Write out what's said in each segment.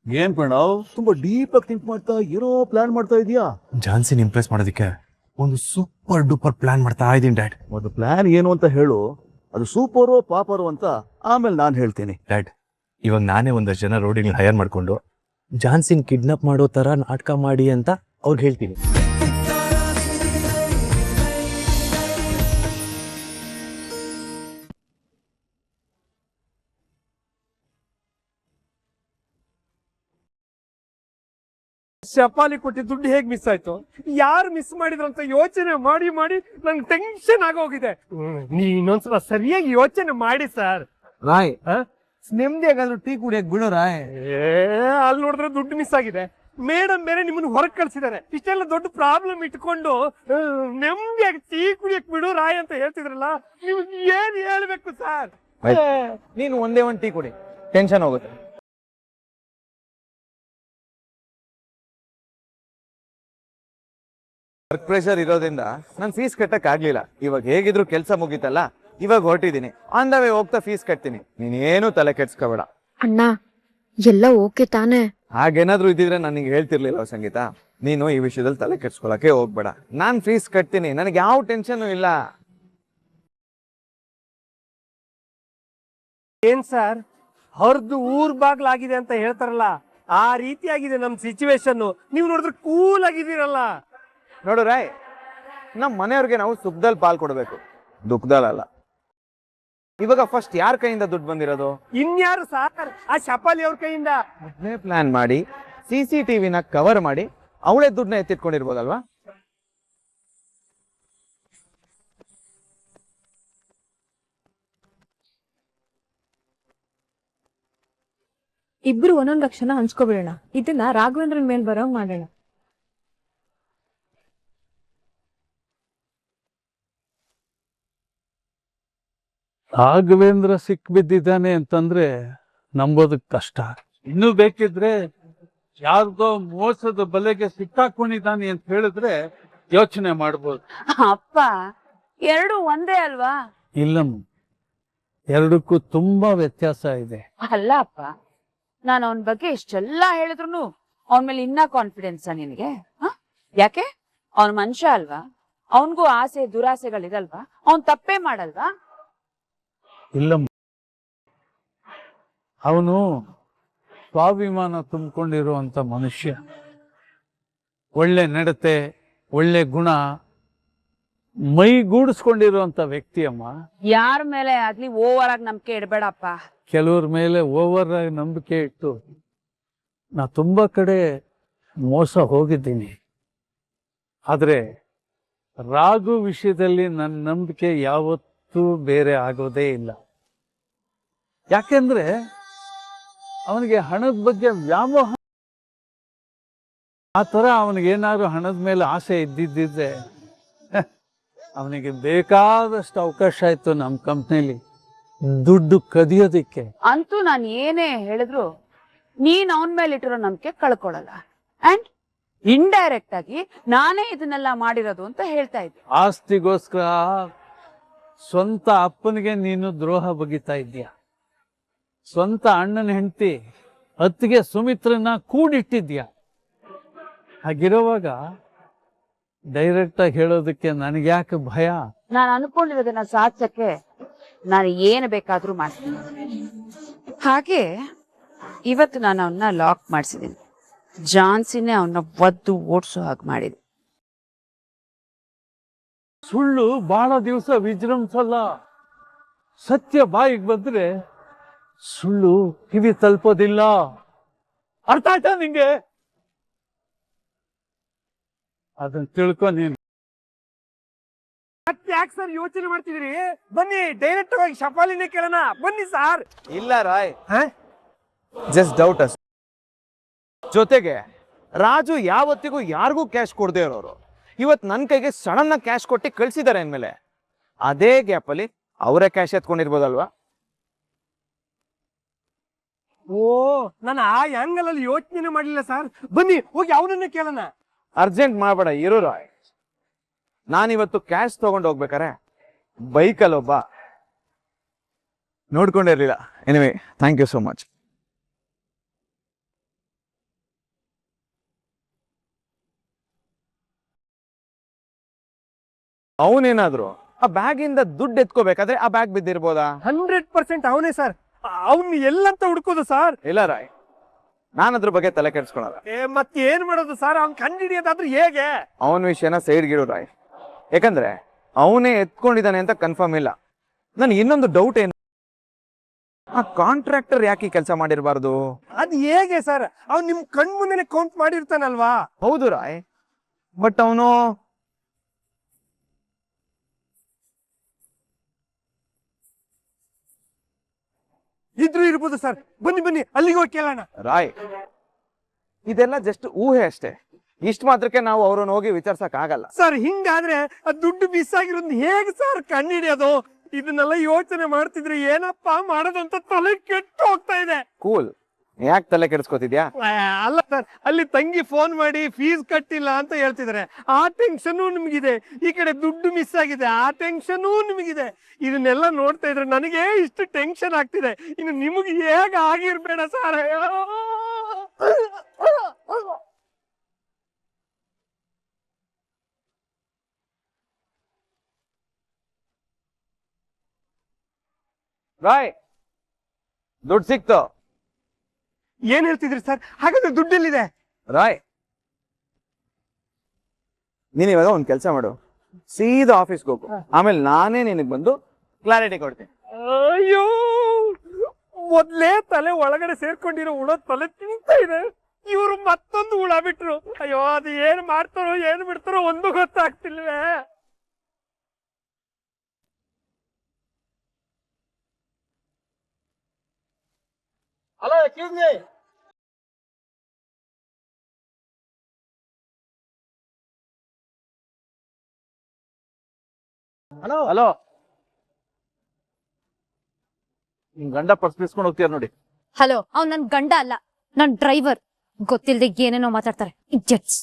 ಏನ್ ಪ್ರಣವ್ ತುಂಬಾ ಡೀಪ್ ಆಗಿ ಥಿಂಕ್ ಮಾಡ್ತಾ ಏನೋ ಪ್ಲಾನ್ ಮಾಡ್ತಾ ಇದೀಯಾ? ಜಾನ್ಸಿನ್ ಇಂಪ್ರೆಸ್ ಮಾಡೋದಕ್ಕೆ ಒಂದು ಸೂಪರ್ ಡೂಪರ್ ಪ್ಲಾನ್ ಮಾಡ್ತಾ ಇದ್ದೀನಿ ಡ್ಯಾಡ್. ಒಂದು ಪ್ಲಾನ್ ಏನು ಅಂತ ಹೇಳು, ಅದು ಸೂಪರೋ ಪಾಪರೋ ಅಂತ ಆಮೇಲೆ ನಾನು ಹೇಳ್ತೀನಿ. ಡ್ಯಾಡ್, ಇವಾಗ ನಾನೇ ಒಂದಷ್ಟು ಜನ ರೋಡಿಗೆ ಹೈಯರ್ ಮಾಡ್ಕೊಂಡು ಜಾನ್ಸಿನ್ ಕಿಡ್ನಾಪ್ ಮಾಡೋ ತರ ನಾಟಕ ಮಾಡಿ ಅಂತ ಅವ್ರಿಗೆ ಹೇಳ್ತೀನಿ. ಶಪಾಲಿ ಕೊಟ್ಟಿ ದುಡ್ಡು ಹೇಗ್ ಮಿಸ್ ಆಯ್ತು, ಯಾರು ಮಿಸ್ ಮಾಡಿದ್ರಂತ ಯೋಚನೆ ಮಾಡಿ ಮಾಡಿ ನಂಗೆ ಟೆನ್ಷನ್ ಆಗೋಗಿದೆ. ಇನ್ನೊಂದ್ಸಲ ಸರಿಯಾಗಿ ಯೋಚನೆ ಮಾಡಿ ಸರ್. ರಾಯ್ ನೆಮ್ಮದಿಯಾಗಾದ್ರೂ ಟೀ ಕುಡಿಯಕ್ ಬಿಡು ರಾಯ್. ಅಲ್ಲಿ ನೋಡಿದ್ರೆ ದುಡ್ಡು ಮಿಸ್ ಆಗಿದೆ, ಮೇಡಮ್ ಬೇರೆ ನಿಮ್ಮನ್ನ ಹೊರಗೆ ಕಳ್ಸಿದ್ದಾರೆ. ಇಷ್ಟೆಲ್ಲ ದೊಡ್ಡ ಪ್ರಾಬ್ಲಮ್ ಇಟ್ಕೊಂಡು ನೆಮ್ಮದಿಯಾಗಿ ಟೀ ಕುಡಿಯಕ್ ಬಿಡು ರಾಯ್ ಅಂತ ಹೇಳ್ತಿದ್ರಲ್ಲ, ನೀವು ಏನ್ ಹೇಳ್ಬೇಕು ಸರ್? ನೀನು ಒಂದೇ ಒಂದ್ ಟೀ ಕುಡಿ, ಟೆನ್ಷನ್ ಹೋಗುತ್ತೆ. ವರ್ಕ್ ಪ್ರೆಷರ್ ಇರೋದ್ರಿಂದ ನಾನು ಫೀಸ್ ಕಟ್ಟಕ್ ಆಗ್ಲಿಲ್ಲ. ಇವಾಗ ಹೇಗಿದ್ರು ಕೆಲಸ ಮುಗೀತಲ್ಲ, ಇವಾಗ ಹೊರಟಿದ್ದೀನಿ. ಆನ್ ದ ವೇ ಹೋಗ್ತಾ ಫೀಸ್ ಕಟ್ತೀನಿ. ನೀನೇನು ತಲೆ ಕೆಡ್ಸ್ಕೋಬೇಡ. ಅಣ್ಣ ಎಲ್ಲ ಓಕೆ ತಾನೆ? ಹಾಗೇನಾದ್ರೂ ಇದ್ದಿದ್ರೆ ನನಗೆ ಹೇಳ್ತಿರ್ಲಿಲ್ಲ ಸಂಗೀತ. ನೀನು ಈ ವಿಷಯದಲ್ಲಿ ತಲೆ ಕೆಡ್ಸ್ಕೊಳಕ್ಕೆ ಹೋಗ್ಬೇಡ. ನಾನ್ ಫೀಸ್ ಕಟ್ತೀನಿ, ನನಗೆ ಯಾವ ಟೆನ್ಷನ್ ಇಲ್ಲ. ಏನ್ ಸರ್, ಹೊರದು ಊರ್ ಬಾಗ್ಲಾಗಿದೆ ಅಂತ ಹೇಳ್ತಾರಲ್ಲ, ಆ ರೀತಿ ಆಗಿದೆ ನಮ್ ಸಿಚುವೇಶನ್. ನೀವು ನೋಡಿದ್ರೆ ಕೂಲ್ ಆಗಿದ್ದೀರಲ್ಲ. ನೋಡು ರಾಯ್, ನಮ್ಮ ಮನೆಯವ್ರಿಗೆ ನಾವು ಸುಖದಲ್ಲಿ ಪಾಲ್ ಕೊಡ್ಬೇಕು, ದುಃಖದಲ್ಲ. ಇವಾಗ ಫಸ್ಟ್ ಯಾರ ಕೈಯಿಂದ ದುಡ್ಡು ಬಂದಿರೋದು? ಇನ್ಯಾರು ಸರ್, ಆ ಶಪಾಲಿ ಅವ್ರ ಕೈಯಿಂದ. ಮೊದಲೇ ಪ್ಲಾನ್ ಮಾಡಿ CCTV ಕವರ್ ಮಾಡಿ ಅವಳೇ ದುಡ್ಡನ್ನ ಎತ್ತಿಟ್ಕೊಂಡಿರ್ಬೋದಲ್ವಾ? ಇಬ್ರು ಒಂದೊಂದ್ ಲಕ್ಷನ ಹಂಚ್ಕೊಬಿಡೋಣ. ಇದನ್ನ ರಾಘವೇಂದ್ರನ್ ಮೇಲ್ ಬರೋ ಮಾಡೋಣ. ರಾಘವೇಂದ್ರ ಸಿಕ್ಬಿದ್ದಿದ್ದಾನೆ ಅಂತಂದ್ರೆ ನಂಬೋದಕ್ ಕಷ್ಟ. ಇನ್ನೂ ಬೇಕಿದ್ರೆ ಯಾರ್ದೋ ಮೋಸದ ಬಲೆಗೆ ಸಿಕ್ಕಾಕೊಂಡಿದ್ದಾನೆ ಅಂತ ಹೇಳಿದ್ರೆ ಯೋಚನೆ ಮಾಡ್ಬೋದು. ಅಪ್ಪ, ಎರಡು ಒಂದೇ ಅಲ್ವಾ? ಇಲ್ಲಮ್ಮ, ಎರಡಕ್ಕೂ ತುಂಬಾ ವ್ಯತ್ಯಾಸ ಇದೆ. ಅಲ್ಲ ಅಪ್ಪ, ನಾನು ಅವನ ಬಗ್ಗೆ ಇಷ್ಟೆಲ್ಲ ಹೇಳಿದ್ರು ಅವನ ಮೇಲೆ ಇನ್ನ ಕಾನ್ಫಿಡೆನ್ಸ್ ನಿನಗೆ? ಯಾಕೆ? ಅವನ ಮನುಷ್ಯ ಅಲ್ವಾ? ಅವನ್ಗೂ ಆಸೆ ದುರಾಸೆಗಳಿರಲ್ವಾ? ಅವನ್ ತಪ್ಪೇ ಮಾಡಲ್ವಾ? ಇಲ್ಲಮ್ಮ, ಅವನು ಸ್ವಾಭಿಮಾನ ತುಂಬಿಕೊಂಡಿರುವಂತ ಮನುಷ್ಯ. ಒಳ್ಳೆ ನಡತೆ, ಒಳ್ಳೆ ಗುಣ, ಮೈಗೂಡಿಸ್ಕೊಂಡಿರುವಂತ ವ್ಯಕ್ತಿ ಅಮ್ಮ. ಯಾರ ಮೇಲೆ ಆಗ್ಲಿ ಓವರ್ ಆಗಿ ನಂಬಿಕೆ ಇಡಬೇಡಪ್ಪ. ಕೆಲವ್ರ ಮೇಲೆ ಓವರ್ ಆಗಿ ನಂಬಿಕೆ ಇಟ್ಟು ನಾ ತುಂಬಾ ಕಡೆ ಮೋಸ ಹೋಗಿದ್ದೀನಿ. ಆದ್ರೆ ರಾಘು ವಿಷಯದಲ್ಲಿ ನನ್ನ ನಂಬಿಕೆ ಯಾವತ್ತೂ ಬೇರೆ ಆಗೋದೇ ಇಲ್ಲ. ಯಾಕೆಂದ್ರೆ ಅವನಿಗೆ ಹಣದ ಬಗ್ಗೆ ವ್ಯಾಮೋಹ. ಆ ಥರ ಅವನಿಗೇನಾದ್ರು ಹಣದ ಮೇಲೆ ಆಸೆ ಇದ್ದಿದ್ದಿದ್ರೆ ಅವನಿಗೆ ಬೇಕಾದಷ್ಟು ಅವಕಾಶ ಇತ್ತು ನಮ್ಮ ಕಂಪ್ನಿಲಿ ದುಡ್ಡು ಕದಿಯೋದಿಕ್ಕೆ. ಅಂತೂ ನಾನು ಏನೇ ಹೇಳಿದ್ರು ನೀನ್ ಅವನ್ ಮೇಲೆ ಇಟ್ಟಿರೋ ನಂಬಿಕೆ ಕಳ್ಕೊಳಲ್ಲ. ಅಂಡ್ ಇಂಡೈರೆಕ್ಟ್ ಆಗಿ ನಾನೇ ಇದನ್ನೆಲ್ಲ ಮಾಡಿರೋದು ಅಂತ ಹೇಳ್ತಾ ಇದ್ದೆ. ಆಸ್ತಿಗೋಸ್ಕರ ಸ್ವಂತ ಅಪ್ಪನಿಗೆ ನೀನು ದ್ರೋಹ ಬಗಿತಾ ಇದ್ದೀಯ. ಸ್ವಂತ ಅಣ್ಣನ ಹೆಂಡತಿ ಅತ್ತಿಗೆ ಸುಮಿತ್ರನ ಕೂಡಿಟ್ಟಿದ್ಯಾ. ಹಾಗಿರುವಾಗ ಡೈರೆಕ್ಟ್ ಆಗಿ ಹೇಳೋದಕ್ಕೆ ನನಗೆ ಯಾಕೆ ಭಯ? ನಾನು ಅನ್ಕೊಂಡಿರೋದನ್ನ ಸಾಧಿಸಕ್ಕೆ ನಾನು ಏನು ಬೇಕಾದ್ರೂ ಮಾಡ್ತೀನಿ. ಹಾಗೆ ಇವತ್ತು ನಾನು ಅವನ್ನ ಲಾಕ್ ಮಾಡಿಸಿದ್ದೀನಿ. ಜಾನ್ಸಿನೇ ಅವನ್ನ ಒದ್ದು ಓಡಿಸೋ ಹಾಗೆ ಮಾಡಿದೆ. ಸುಳ್ಳು ಬಹಳ ದಿವಸ ವಿಜೃಂಭಿಸಲ್ಲ. ಸತ್ಯ ಬಾಯಿಗೆ ಬಂದ್ರೆ ಸುಳ್ಳು ಕಿವಿ ತಲುಪೋದಿಲ್ಲ. ಅರ್ಥ ಆಯ್ತಾ ನಿಂಗೆ? ಅದನ್ನ ತಿಳ್ಕೊ ನೀನು. ಮತ್ತೆ ಯಾಕೆ ಸರ್ ಯೋಚನೆ ಮಾಡ್ತಿದ್ರಿ? ಬನ್ನಿ ಡೈರೆಕ್ಟ್ ಆಗಿ ಶಪಾಲಿನೇ ಕೇಳೋಣ. ಬನ್ನಿ ಸರ್. ಇಲ್ಲ ರಾಯ್, ಜಸ್ಟ್ ಡೌಟ್ ಅಷ್ಟೇ. ಜೊತೆಗೆ ರಾಜು ಯಾವತ್ತಿಗೂ ಯಾರಿಗೂ ಕ್ಯಾಶ್ ಕೊಡದೇ ಇರೋರು ಇವತ್ತು ನನ್ನ ಕೈಗೆ ಸಡನ್ ಆಗಿ ಕ್ಯಾಶ್ ಕೊಟ್ಟು ಕಳ್ಸಿದ್ದಾರೆ ಅಂದ್ಮೇಲೆ ಅದೇ ಗ್ಯಾಪಲ್ಲಿ ಅವರೇ ಕ್ಯಾಶ್ ಎತ್ಕೊಂಡಿರ್ಬೋದಲ್ವಾ? ಓ, ನಾನು ಆ ಆಂಗಲ್ ಅಲ್ಲಿ ಯೋಚನೆ ಮಾಡಲಿಲ್ಲ ಸರ್. ಬನ್ನಿ ಹೋಗಿ ಅವನನ್ನ ಕೇಳೋಣ. ಅರ್ಜೆಂಟ್ ಮಾಡಬೇಡ, ಇರು ರಾಯ್. ನಾನಿವತ್ತು ಕ್ಯಾಶ್ ತಗೊಂಡು ಹೋಗ್ಬೇಕಾರೆ ಬೈಕಲ್ಲಿ ಒಬ್ಬ ನೋಡ್ಕೊಂಡಿರ್ಲಿಲ್ಲ. Anyway, thank you so much. ಅವನೇನಾದ್ರು ಆ ಬ್ಯಾಗಿಂದ ದುಡ್ಡು ಎತ್ಕೋಬೇಕಾದ್ರೆ ಆ ಬ್ಯಾಗ್ ಬಿದ್ದಿರ್ಬೋದಾ? 100% ಅವನೇ ಸರ್. ಅವ್ನು ಎಲ್ಲಂತ ಹುಡ್ಕೋದು ಸರ್? ಇಲ್ಲ ರಾಯ್, ನಾನು ಅದ್ರ ಬಗ್ಗೆ ತಲೆ ಕೆಡ್ಸ್ಕೊಳಲ್ಲ. ಮತ್ತೇನ್ ಮಾಡೋದು ಸರ್? ಅವ್ನ್ ಕಂಡಿಡಿಯೋದಾದ್ರೂ ಹೇಗೆ? ಅವನ ವಿಷಯನ ಸೈಡ್ಗಿಡು ರಾಯ್, ಯಾಕಂದ್ರೆ ಅವನೇ ಎತ್ಕೊಂಡಿದ್ದಾನೆ ಅಂತ ಕನ್ಫರ್ಮ್ ಇಲ್ಲ. ನನ್ಗೆ ಇನ್ನೊಂದು ಡೌಟ್ ಏನು, ಆ ಕಾಂಟ್ರಾಕ್ಟರ್ ಯಾಕೆ ಕೆಲಸ ಮಾಡಿರ್ಬಾರ್ದು? ಅದ್ ಹೇಗೆ ಸರ್? ಅವ್ನ್ ನಿಮ್ ಕಣ್ ಮುಂದೆನೆ ಕೌಂಟ್ ಮಾಡಿರ್ತಾನಲ್ವಾ? ಹೌದು ರಾಯ್, ಬಟ್ ಅವನು ಇದ್ರೂ ಇರ್ಬೋದು ಸರ್. ಬನ್ನಿ ಬನ್ನಿ ಅಲ್ಲಿಗೆ ಹೋಗಿ ಕೇಳೋಣ. ರಾಯ್, ಇದೆಲ್ಲ ಜಸ್ಟ್ ಊಹೆ ಅಷ್ಟೇ. ಇಷ್ಟ ಮಾತ್ರಕ್ಕೆ ನಾವು ಅವ್ರನ್ನ ಹೋಗಿ ವಿಚಾರ್ಸಕ್ ಆಗಲ್ಲ ಸರ್. ಹಿಂಗಾದ್ರೆ ಆ ದುಡ್ಡು ಮಿಸ್ ಆಗಿರೋದು ಹೇಗೆ ಸರ್ ಕಂಡಿಡಿಯೋದು? ಇದನ್ನೆಲ್ಲ ಯೋಚನೆ ಮಾಡ್ತಿದ್ರೆ ಏನಪ್ಪಾ ಮಾಡೋದು ಅಂತ ತಲೆ ಕೆಟ್ಟು ಹೋಗ್ತಾ ಇದೆ. ಕೂಲ್, ಯಾಕೆ ತಲೆ ಕೆಡಿಸ್ಕೊತಿದ್ಯಾ? ಅಲ್ಲ ಸರ್, ಅಲ್ಲಿ ತಂಗಿ ಫೋನ್ ಮಾಡಿ ಫೀಸ್ ಕಟ್ಟಿಲ್ಲ ಅಂತ ಹೇಳ್ತಿದಾರೆ. ಆ ಟೆನ್ಷನು ನಿಮ್ಗಿದೆ, ಈ ಕಡೆ ದುಡ್ಡು ಮಿಸ್ ಆಗಿದೆ, ಆ ಟೆನ್ಷನು ನಿಮಗಿದೆ. ಇದನ್ನೆಲ್ಲ ನೋಡ್ತಾ ಇದ್ರೆ ನನಗೆ ಇಷ್ಟು ಟೆನ್ಷನ್ ಆಗ್ತಿದೆ. ಇನ್ನು ನಿಮಗೆ ಹೇಗೆ ಆಗಿರ್ಬೇಡ ಸರ್. ರಾಯ್, ದುಡ್ಡು ಸಿಕ್ತು. ಏನ್ ಹೇಳ್ತಿದ್ರಿ ಸರ್? ಹಾಗಾದ್ರೆ ದುಡ್ಡೆಲ್ಲಿದೆ? ರಾಯ್, ನೀನ್ ಇವಾಗ ಒಂದ್ ಕೆಲಸ ಮಾಡು, ಸೀದಾ ಆಫೀಸ್ಗೆ ಹೋಗು. ಆಮೇಲೆ ನಾನೇ ನಿನಗೆ ಬಂದು ಕ್ಲಾರಿಟಿ ಕೊಡ್ತೀನಿ. ಅಯ್ಯೋ, ಮೊದ್ಲೇ ತಲೆ ಒಳಗಡೆ ಸೇರ್ಕೊಂಡಿರೋ ಹುಳ ತಲೆ ತಿಂತಾ ಇದೆ. ಇವರು ಮತ್ತೊಂದು ಹುಳ ಬಿಟ್ರು. ಅಯ್ಯೋ, ಅದು ಏನ್ ಮಾಡ್ತಾರೋ ಏನ್ ಬಿಡ್ತಾರೋ ಒಂದು ಗೊತ್ತಾಗ್ತಿಲ್ವೇ. Hello, excuse me. Hello hello, ನಿಮ್ ಗಂಡ ಪರ್ಸ್ ಬಿಸ್ಕೊಂಡು ಹೋಗ್ತೀರ ನೋಡಿ. ಹಲೋ, ಅವ್ನ್ ನನ್ ಗಂಡ ಅಲ್ಲ, ನನ್ ಡ್ರೈವರ್. ಗೊತ್ತಿಲ್ದೆ ಏನೇನೋ ಮಾತಾಡ್ತಾರೆ. ಇಡಿಯಟ್ಸ್.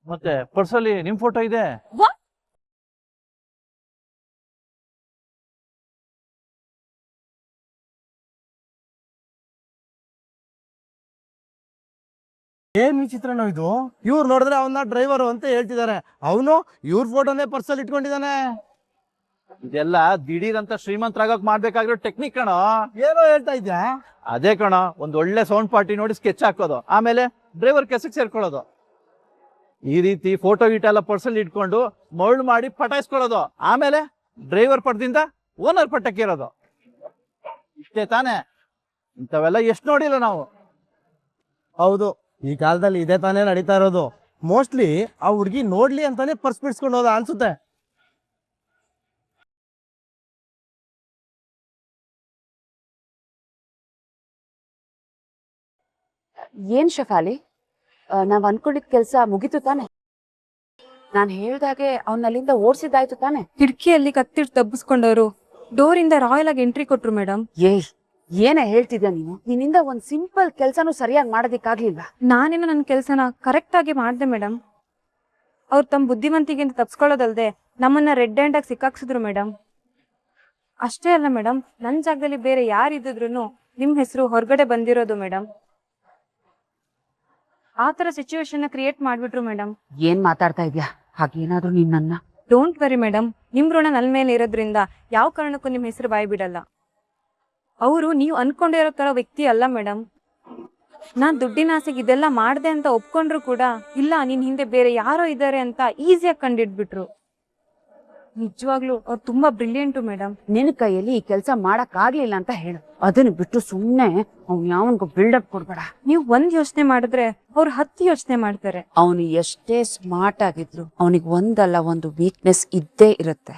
ಮತ್ತೆ ಪರ್ಸಲ್ಲಿ ನಿಮ್ ಫೋಟೋ ಇದೆ. ಏನ್ ವಿಚಿತ್ರನೋ ಇದು. ಇವ್ರು ನೋಡಿದ್ರೆ ಅವನ್ನ ಡ್ರೈವರು ಅಂತ ಹೇಳ್ತಿದ್ದಾರೆ, ಅವನು ಇವ್ರ ಫೋಟೋನೇ ಪರ್ಸಲ್ಲಿ ಇಟ್ಕೊಂಡಿದ್ದಾನೆ. ಇದೆಲ್ಲ ದಿಢೀರ್ ಅಂತ ಶ್ರೀಮಂತರಾಗಕ್ ಮಾಡ್ಬೇಕಾಗಿರೋ ಟೆಕ್ನಿಕ್ ಕಣೋ. ಏನೋ ಹೇಳ್ತಾ ಇದ್ಯಾ? ಅದೇ ಕಣೋ, ಒಂದ್ ಒಳ್ಳೆ ಸೌಂಡ್ ಪಾರ್ಟಿ ನೋಡಿ ಸ್ಕೆಚ್ ಹಾಕೋದು, ಆಮೇಲೆ ಡ್ರೈವರ್ ಕೆಸಕ್ ಸೇರ್ಕೊಳ್ಳೋದು. ಈ ರೀತಿ ಫೋಟೋ ಗೀಟ ಎಲ್ಲ ಪರ್ಸಲ್ಲಿ ಇಟ್ಕೊಂಡು ಮರಳು ಮಾಡಿ ಪಟಾಯಿಸ್ಕೊಳ್ಳೋದು, ಆಮೇಲೆ ಡ್ರೈವರ್ ಪಟ್ಟದಿಂದ ಓನರ್ ಪಟ್ಟಕ್ಕೆ ಇರೋದು. ಇಷ್ಟೇ ತಾನೇ? ಇಂಥವೆಲ್ಲ ಎಷ್ಟು ನೋಡಿಲ್ಲ ನಾವು. ಹೌದು, ಈ ಕಾಲದಲ್ಲಿ ಇದೇ ತಾನೇ ನಡೀತಾ ಇರೋದು. ಮೋಸ್ಟ್ಲಿ ಆ ಹುಡ್ಗಿ ನೋಡ್ಲಿ ಅಂತಾನೆ ಪರ್ಸ್ ಬಿಡ್ಸ್ಕೊಂಡು ಹೋದ ಅನ್ಸುತ್ತೆ. ಏನ್ ಶಫಾಲಿ, ನಾವ್ ಅನ್ಕೊಂಡಿದ್ ಕೆಲ್ಸ ಮುಗೀತು ತಾನೆ? ನಾನ್ ಹೇಳ್ದಾಗೆ ಅವ್ನಲ್ಲಿಂದ ಓಡಿಸಿದಾಯ್ತು ತಾನೆ? ಕಿಟಕಿಯಲ್ಲಿ ಕತ್ತಿಟ್ಟು ತಬ್ಬಿಸ್ಕೊಂಡವರು ಡೋರಿಂದ ರಾಯಲ್ ಆಗಿ ಎಂಟ್ರಿ ಕೊಟ್ರು ಮೇಡಮ್. ಏಯ್, ಏನೇ ಹೇಳ್ತಿದ್ಯಾ ನೀನು? ನಿನ್ನಿಂದ ಒಂದ್ ಸಿಂಪಲ್ ಕೆಲ್ಸನೂ ಸರಿಯಾಗಿ ಮಾಡೋದಿಕ್ಕಾಗ್ಲಿಲ್ಲ. ನಾನೇನೋ ನನ್ನ ಕೆಲಸನ ಕರೆಕ್ಟ್ ಆಗಿ ಮಾಡ್ದೆ ಮೇಡಮ್. ಅವ್ರು ತಮ್ಮ ಬುದ್ಧಿವಂತಿಗೆಂತ ತಪ್ಸ್ಕೊಳ್ಳೋದಲ್ದೆ ನಮ್ಮನ್ನ ರೆಡ್ ಹ್ಯಾಂಡ್ ಆಗಿ ಸಿಕ್ಕಾಕ್ಸಿದ್ರು ಮೇಡಮ್. ಅಷ್ಟೇ ಅಲ್ಲ ಮೇಡಮ್, ನನ್ನ ಜಾಗದಲ್ಲಿ ಬೇರೆ ಯಾರಿದ್ರು ನಿಮ್ ಹೆಸರು ಹೊರಗಡೆ ಬಂದಿರೋದು ಮೇಡಮ್. ಆ ತರ ಸಿಚುವೇಶನ್ ಕ್ರಿಯೇಟ್ ಮಾಡ್ಬಿಟ್ರು ಮೇಡಮ್. ಏನ್ ಮಾತಾಡ್ತಾ ಇದ್ಯಾ? ಹಾಗೇನಾದ್ರೂ ನಿನ್ನ ಡೋಂಟ್ ವರಿ ಮೇಡಮ್, ನಿಮ್ ಋಣ ನನ್ನ ಮೇಲೆ ಇರೋದ್ರಿಂದ ಯಾವ ಕಾರಣಕ್ಕೂ ನಿಮ್ ಹೆಸರು ಬಾಯಿ ಬಿಡಲ್ಲ. ಅವರು ನೀವು ಅನ್ಕೊಂಡಿರೋ ತರ ವ್ಯಕ್ತಿ ಅಲ್ಲ ಮೇಡಮ್. ನಾನ್ ದುಡ್ಡಿನ ಆಸೆಗೆ ಇದೆಲ್ಲ ಮಾಡ್ದೆ ಅಂತ ಒಪ್ಕೊಂಡ್ರು ಕೂಡ ಇಲ್ಲ, ನಿನ್ ಹಿಂದೆ ಬೇರೆ ಯಾರೋ ಇದ್ದಾರೆ ಅಂತ ಈಸಿಯಾಗಿ ಕಂಡಿಡ್ಬಿಟ್ರು. ನಿಜವಾಗ್ಲೂ ಅವ್ರು ತುಂಬಾ ಬ್ರಿಲಿಯಂಟು ಮೇಡಮ್. ನಿನ್ನ ಕೈಯಲ್ಲಿ ಈ ಕೆಲ್ಸ ಮಾಡಕ್ ಆಗ್ಲಿಲ್ಲ ಅಂತ ಹೇಳು. ಅದನ್ನ ಬಿಟ್ಟು ಸುಮ್ನೆ ಅವ್ನು ಯಾವನ್ಗೂ ಬಿಲ್ಡಪ್ ಕೊಡ್ಬೇಡ. ನೀವು ಒಂದ್ ಯೋಚನೆ ಮಾಡಿದ್ರೆ ಅವ್ರು 10 ಯೋಚನೆ ಮಾಡ್ತಾರೆ. ಅವನು ಎಷ್ಟೇ ಸ್ಮಾರ್ಟ್ ಆಗಿದ್ರು ಅವನಿಗೆ ಒಂದಲ್ಲ ಒಂದು ವೀಕ್ನೆಸ್ ಇದ್ದೇ ಇರುತ್ತೆ.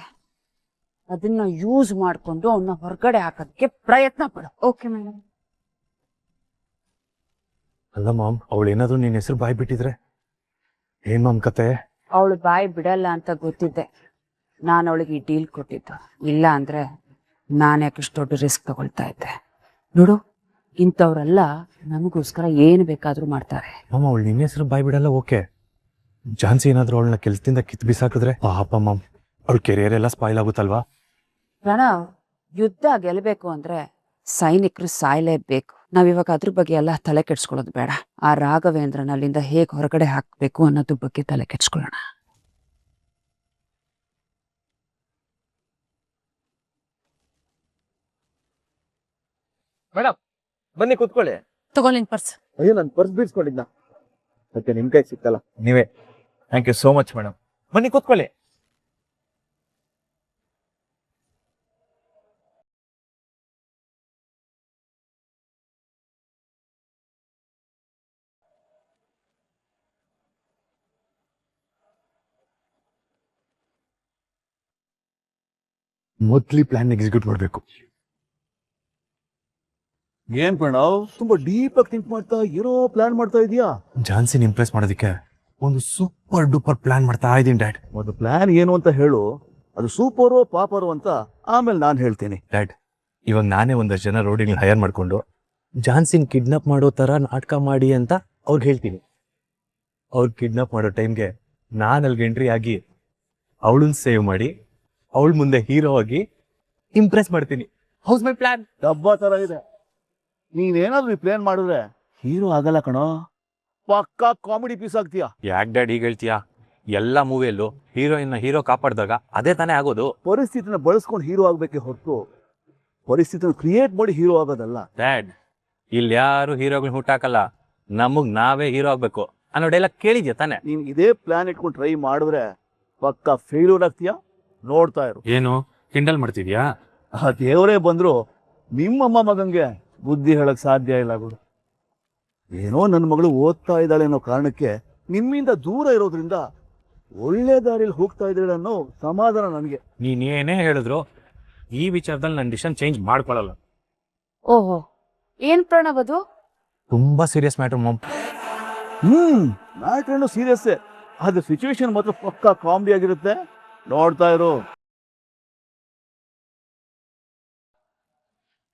ಅದನ್ನ ಯೂಸ್ ಮಾಡ್ಕೊಂಡು ಅವನ್ನ ಹೊರಗಡೆ ಹಾಕೋದಕ್ಕೆ ಪ್ರಯತ್ನ ಪಡು. Okay madam. ಅಲ್ಲ ಮಾಮ್, ಅವಳು ಏನಾದ್ರು ನಿನ್ನ ಹೆಸರು ಬಾಯ್ ಬಿಟ್ಟಿದ್ರೆ ಏನ್ ಮಾಮ್ ಕತೆ? ಅವಳು ಬಾಯಿ ಬಿಡಲ್ಲ ಅಂತ ಗೊತ್ತಿದ್ದೆ ನಾನು ಅವಳಿಗೆ ಈ ಡೀಲ್ ಕೊಟ್ಟಿದ್ದು. ಇಲ್ಲ ಅಂದ್ರೆ ನಾನು ಯಾಕಷ್ಟು ದೊಡ್ಡ ರಿಸ್ಕ್ ತಗೊಳ್ತಾ ಇದ್ದೆ. ನೋಡು, ಇಂಥವ್ರೆಲ್ಲ ನಮಗೋಸ್ಕರ ಏನು ಬೇಕಾದ್ರೂ ಮಾಡ್ತಾರೆ. ಮಾಮ, ಅವಳು ನಿನ್ನ ಹೆಸರು ಬಾಯ್ ಬಿಡಲ್ಲ, ಓಕೆ. ಝಾನ್ಸಿ ಏನಾದ್ರು ಅವಳನ್ನ ಕೆಲ್ಸದಿಂದ ಕಿತ್ತು ಬಿಸಾಕಿದ್ರೆ ಪಾಪ ಮಾಮ್, ಅವಳ ಕೆರಿಯರ್ ಎಲ್ಲ ಸ್ಪಾಯ್ಲ್ ಆಗುತ್ತಲ್ವಾ? ಪ್ರಣವ್, ಯುದ್ಧ ಗೆಲ್ಲಬೇಕು ಅಂದ್ರೆ ಸೈನಿಕರು ಸಾಯ್ಲೇಬೇಕು. ನಾವಿವಾಗ ಅದ್ರ ಬಗ್ಗೆ ಎಲ್ಲ ತಲೆ ಕೆಡ್ಸ್ಕೊಳ್ಳೋದು ಬೇಡ. ಆ ರಾಘವೇಂದ್ರನ ಅಲ್ಲಿಂದ ಹೇಗೆ ಹೊರಗಡೆ ಹಾಕ್ಬೇಕು ಅನ್ನೋದ್ರ ಬಗ್ಗೆ ತಲೆ ಕೆಡ್ಸ್ಕೊಳ್ಳೋಣ. ಮೇಡಮ್ ಬನ್ನಿ ಕೂತ್ಕೊಳ್ಳಿ. ತಗೊಳ್ಳಿ ಪರ್ಸ್. ಅಯ್ಯೋ ನಾನು ಪರ್ಸ್ ಬೀಳ್ಸ್ಕೊಂಡಿದ್ನ ಮತ್ತೆ ನಿಮ್ ಕೈ ಸಿಕ್ಕಲ್ಲ. ನೀವೇ thank you so much madam. ಬನ್ನಿ ಕೂತ್ಕೊಳ್ಳಿ. ಮೊದ್ಲಿ ಪ್ಲಾನ್ ಎಕ್ಸಿಕ್ಯೂಟ್ ಮಾಡಬೇಕು. ಏನ್ ಪ್ರಣವ್ ತುಂಬಾ ಡೀಪ್ ಆಗಿ ಥಿಂಕ್ ಮಾಡ್ತಾ ಏನೋ ಪ್ಲಾನ್ ಮಾಡ್ತಾ ಇದೀಯಾ? ಜಾನ್ಸಿನ್ ಇಂಪ್ರೆಸ್ ಮಾಡೋದಕ್ಕೆ ಒಂದು ಸೂಪರ್ ಡೂಪರ್ ಪ್ಲಾನ್ ಮಾಡ್ತಾ ಇದ್ದೀನಿ ಡ್ಯಾಡ್. ಒಂದು ಪ್ಲಾನ್ ಏನು ಅಂತ ಹೇಳು, ಅದು ಸೂಪರೋ ಪಾಪರೋ ಅಂತ ಆಮೇಲೆ ನಾನು ಹೇಳ್ತೀನಿ. ಡ್ಯಾಡ್, ಇವಾಗ ನಾನೇ ಒಂದಷ್ಟು ಜನ ರೋಡಿಗೆ ಹೈಯರ್ ಮಾಡ್ಕೊಂಡು ಜಾನ್ಸಿನ್ ಕಿಡ್ನಾಪ್ ಮಾಡೋ ತರ ನಾಟಕ ಮಾಡಿ ಅಂತ ಅವ್ರಿಗೆ ಹೇಳ್ತೀನಿ. ಅವ್ರು ಕಿಡ್ನಾಪ್ ಮಾಡೋ ಟೈಮ್ಗೆ ನಾನು ಅಲ್ಲಿಗೆ ಎಂಟ್ರಿ ಆಗಿ ಅವಳನ್ನ ಸೇವ್ ಮಾಡಿ ಅವಳ ಮುಂದೆ ಹೀರೋ ಆಗಿ ಇಂಪ್ರೆಸ್ ಮಾಡ್ತೀನಿ. ಹೌಸ್ ಮೈ ಪ್ಲಾನ್? ಡಬ್ಬಾ ತರ ಇದೆ. ನೀನೇನಾದ್ರೂ ಈ ಪ್ಲಾನ್ ಮಾಡಿದ್ರೆ ಹೀರೋ ಆಗಲ್ಲ ಕಣೋ, ಪಕ್ಕಾ ಕಾಮಿಡಿ ಪೀಸ್ ಆಗ್ತೀಯಾ. ಯಾಕೆ ಡ್ಯಾಡ್ ಈಗ ಹೇಳ್ತೀಯಾ? ಎಲ್ಲ ಮೂವಿಯಲ್ಲೂ ಹೀರೋ ಕಾಪಾಡಿದಾಗ ಅದೇ ತಾನೇ ಆಗೋದು. ಪರಿಸ್ಥಿತಿನ ಬಳಸ್ಕೊಂಡು ಹೀರೋ ಆಗ್ಬೇಕೆ ಹೊರತು ಪರಿಸ್ಥಿತಿನ ಕ್ರಿಯೇಟ್ ಮಾಡಿ ಹೀರೋ ಆಗೋದಲ್ಲ. ಡ್ಯಾಡ್, ಇಲ್ಲಿ ಯಾರು ಹೀರೋಗಳನ್ನ ಹುಟ್ಟಾಕಲ್ಲ, ನಮಗ್ ನಾವೇ ಹೀರೋ ಆಗ್ಬೇಕು ಅನ್ನೋ ಡೈಲಾಗ್ ಕೇಳಿದ್ಯಾ ತಾನೆ? ನೀನ್ ಇದೇ ಪ್ಲಾನ್ ಇಟ್ಕೊಂಡು ಟ್ರೈ ಮಾಡಿದ್ರೆ ಪಕ್ಕಾ ಫೇಲ್ಯೂರ್ ಆಗ್ತೀಯಾ. ನೋಡ್ತಾ ಇರು. ಏನು ಕಿಂಡಲ್ ಮಾಡ್ತಿದ್ಯಾ? ಆ ದೇವರೇ ಬಂದ್ರು ನಿಮ್ಮಮ್ಮ ಮಗಂಗೆ ಬುದ್ಧಿ ಹೇಳಕ್ ಸಾಧ್ಯ ಇಲ್ಲ ಗುರು. ಏನೋ ನನ್ನ ಮಗಳು ಓದ್ತಾ ಇದ್ದಾಳೆ ಅನ್ನೋ ಕಾರಣಕ್ಕೆ ನಿಮ್ಮಿಂದ ದೂರ ಇರೋದ್ರಿಂದ ಒಳ್ಳೆ ದಾರಿಯಲ್ಲಿ ಹೋಗ್ತಾ ಇದ್ದಾಳೆ ಅನ್ನೋ ಸಮಾಧಾನ ನನಗೆ. ನೀನೇನೇ ಹೇಳಿದ್ರು ಈ ವಿಚಾರದಲ್ಲಿ ನನ್ನ ಡಿಸಿಷನ್ ಚೇಂಜ್ ಮಾಡ್ಕೊಳ್ಳಲ್ಲ. ಓಹೋ, ಏನ್ ಪ್ರಣವ್ ಅದು? ತುಂಬಾ ಸೀರಿಯಸ್ ಮ್ಯಾಟರ್ ಮಾಮ್. ಮ್ಯಾಟ್ರೇನು ಸೀರಿಯಸ್ಸೇ, ಆದ್ರೆ ಸಿಚುವೇಶನ್ ಮಾತ್ರ ಪಕ್ಕಾ ಕಾಮಿಡಿ ಆಗಿರುತ್ತೆ. ನೋಡ್ತಾ ಇರು.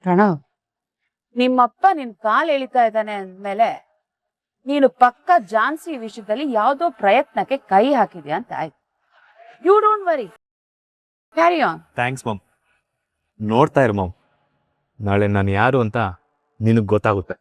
ಪ್ರಣವ್, ನಿಮ್ಮಪ್ಪ ನಿನ್ ಕಾಲ್ ಎಳಿತಾ ಇದ್ದಾನೆ ಅಂದ್ಮೇಲೆ ನೀನು ಪಕ್ಕ ಜಾನ್ಸಿ ವಿಷಯದಲ್ಲಿ ಯಾವುದೋ ಪ್ರಯತ್ನಕ್ಕೆ ಕೈ ಹಾಕಿದ್ಯಾ ಅಂತ ಆಯ್ತು. You don't worry, carry on. Thanks ma'am. ನೋಡ್ತಾ ಇರು ಮಾಮ್, ನಾಳೆ ನಾನು ಯಾರು ಅಂತ ನಿನಗೆ ಗೊತ್ತಾಗುತ್ತೆ.